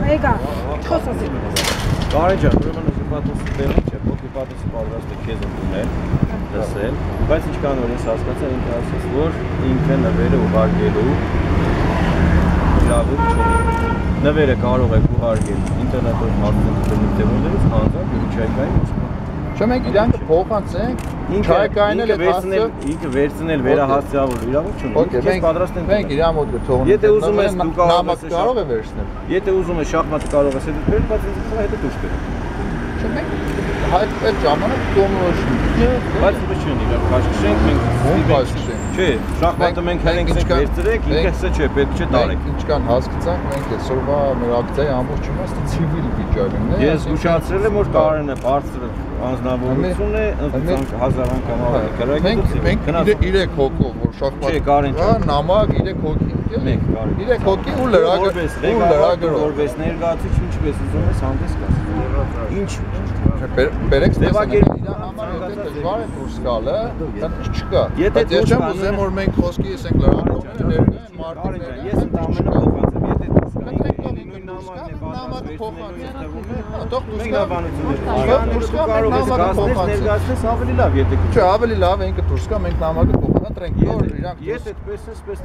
Էգա, չխոսասի։ Կարեն ջան, ուրեմն օկուպատոսի տեղը չէ, օկուպատոսը պատրաստ է քեզ ընդունել, լսել, բայց ինչքան որ ես հասկացա, ինքը ասես, որ ինքը նվերը ուղարկելու իրավունք չունի։ Նվերը կարող եք ուղարկել ինտերնետով մարդու դեպքերից անձամբ միջազգային Մոսկվա։ Չէ, մենք իրանքը փոխանցենք, չայկայինել է հասցը, ինքը վերցնել վերահասցեավոր իրավունք չունի։ Ես պատրաստ եմ։ Մենք իրան մոտ թողնենք։ Եթե ուզում ես դու կարող է վերցնել։ Եթե ուզում ես շախմատը կարող ես հետո բերել, բայց ինձ հետո դուրս բերել։ Չէ, մենք այդ ժամանակ կողմնորոշում։ Բայց ոչ չունի, քաշքշենք մենք։ Չէ, շախմատը մենք հենց վերցրեք, ինքը հսը չէ, պետք չէ տարեք։ Ինչքան հասկացանք, մենք այսօրվա մեր ակցիայի ամբողջ իմաստը ցիվիլ վիճակն է։ Ես զգուշացրել եմ, որ Կարենը բարձր անձնավորություն է, ընտրանք 1000 անգամ ավելի գրագետի։ Մենք 3 հոգով, որ շախմատ։ Չէ, Կարեն չէ։ Նամակ 3 հոգի։ Մեկ Կարեն։ 3 հոգի ու լրագրող։ Որպես ներկայացուցիչ ինչպես ուզում ես հանդես գաս։ Ինչ բերեք ձևակերպ իրան համար եթե դժվար է դուրս գալը, դա չկա։ Եթե ես չեմ ուզում որ մենք խոսքի ասենք լրագրողները, մարդիկները, ես ընդամենը փոխանցեմ, եթե դուրս գա։ Նույն նամակը փոխանցում։ Թող դուրս գա։ Դուրս գա, կարող ես գասներ ներկայացնես ավելի լավ, եթե Չէ, ավելի լավ է ինքը դուրս գա, մենք նամակը փոխանցենք, որ իրանք Ես այդպես էսպես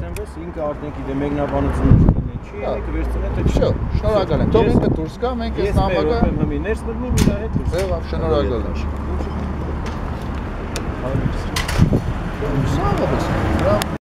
ինքը արդեն գիտե մեկնաբանությունը չի, ինքը վերցնել թե Շո, շնորհակալ եմ։ Թող ինքը դուրս գա, մենք այս նամակը ներս մտնում իր հետ դուրս։ Ձեւ շնորհակալ եմ։ Սա